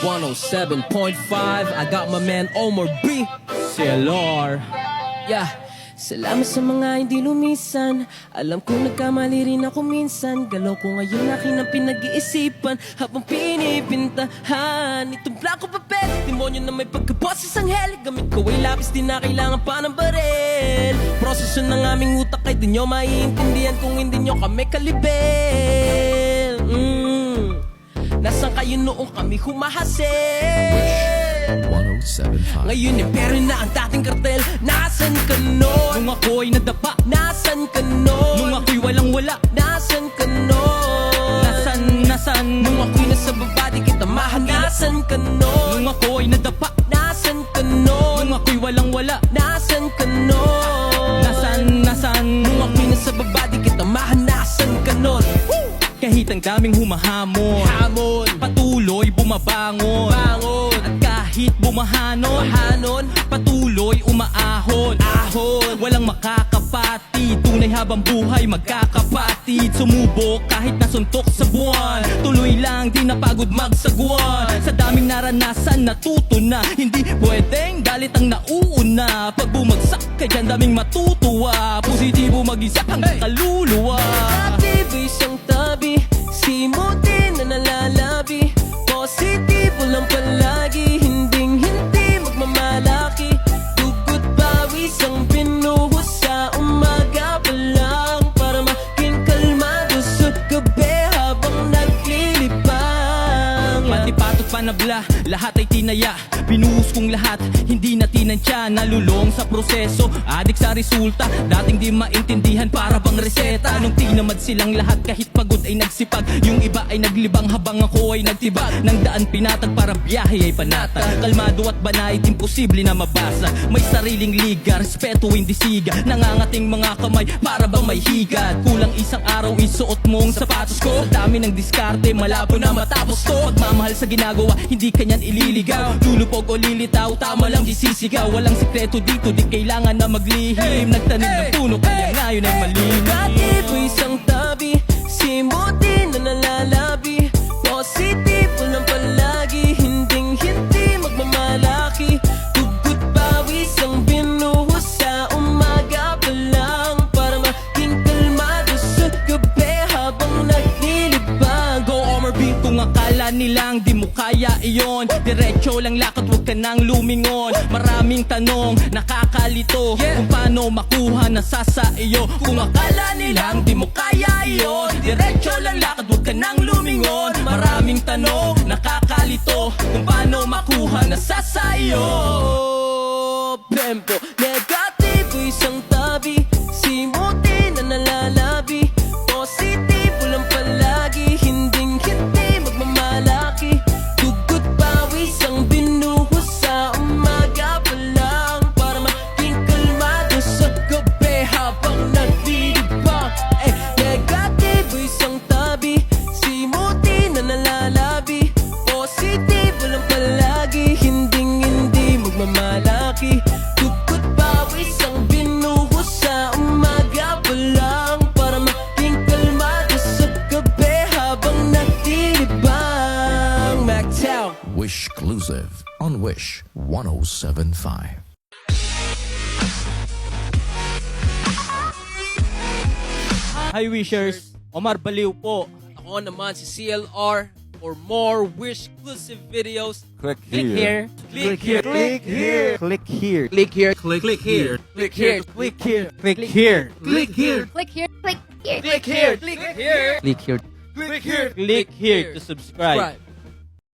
107.5. I got my man Omar B. CLR. Yeah. Salamat sa mga hindi lumisan. Alam ko nagkamali rin ako minsan. Galaw ko ngayon aking ang pinag-iisipan habang pinipintahan itong plako papel. Demonyo na may pagkaboses ang hell. Gamit ko ay lapis, di na kailangan pa ng barel. Proseso ng aming utak ay di nyo maiintindihan kung hindi nyo kami kalibel. Nasaan kayo noong kami humahasil? 107.5. Ngayon impero na ang dating kartel. Nasaan ka nun? Nung ako'y nadapa, Nasaan ka nun? nung ako'y walang wala, Nasaan ka nun? nasan? Nung ako'y nasa baba di kita mahal. Nasaan ka nun? Nung ako'y nadapa, Nasaan ka nun? nung ako'y walang wala, Nasaan ka nun? nasan? Nung ako'y nasa baba di kita mahal. Nasaan ka nun? Kahit ang daming humahamon, Hamon, patuloy bumabangon. bangon, At kahit bumahanon, hanon, patuloy umaahon. ahon. Walang makakapatid, tunay habang buhay magkakapatid. Sumubok kahit nasuntok sa buwan, tuloy lang di napagod magsagwan. Sa daming naranasan natuto na, hindi pwedeng galit ang nauuna. Pag bumagsak kay daming matutuwa, positibo mag-isa hanggang kaluluwa. Aktibo isang tabi, simutin na nalalabi. Positibo lang palagi, hindi magmamalaki. Dugot pawis ang binuhos sa umaga pa lang, para maging kalmado sa gabi habang naglilibang. Pati patot panabla, lahat ay tinaya. Binuhos kong lahat, hindi na tinansya. Nalulong sa proseso, adik sa resulta. Dating di maintindihan, para bang reseta. Nung tinamad silang lahat, kahit pagod ay nagsipag. Yung iba ay naglibang habang ako ay nagtibag. Nang daan pinatag para biyahe ay panatag. Kalmado at banayad, imposible na mabasa. May sariling liga, respeto hindi siga. Nangangating mga kamay, para bang may higat. Kulang isang araw isuot mong sapatos ko. Sa dami ng diskarte, malabo na matapos to. Pagmamahal sa ginagawa, hindi kanyan ililigaw. Lulupog o lilitaw, tama lang di sisigaw. Walang sikreto dito, di kailangan na maglihim. Nagtanim ng puno, kaya ngayon ay malinis. Aktibo isang tabi, simutin na nalalabi. Positibo lang palagi, hindi magmamalaki. Dugot pawis ang binuhos sa umaga pa lang, para maging kalmado sa gabi habang naglilibang. Go Omar B, kung akala nilang di mo kaya iyon, diretso lang lakad, huwag ka nang lumingon. Maraming tanong, nakakalito, kung paano makuha na sa iyo. Kung akala nilang di mo kaya iyon, diretso lang lakad, huwag ka nang lumingon. Maraming tanong, nakakalito, kung paano makuha na sa iyo. Tempo, negatibo isang tabi, simutin na nalalabi. Positibo lang palagi, hindi magmamalaki. Dugot pawis ang binuhos sa umaga pa lang, para maging kalmado sa gabi habang naglilibang. Negatibo isang tabi, simutin na nalalabi. Positibo lang palagi, hindi magmamalaki. Dugot pawis ang binuhos sa umaga pa lang, para maging kalmado sa gabi habang naglilibang. MacTown. Wish exclusive on Wish 107.5. Hi Wishers, Omar Baliw po. Ako naman si CLR. For more Wish-exclusive videos, Click click here. Click here. Click here. Click here. Click here. Click here. Click here. Click here. Click here. Click here. Click here, click here. Click here. Click here. Click here. Click here. Click here to subscribe. Right.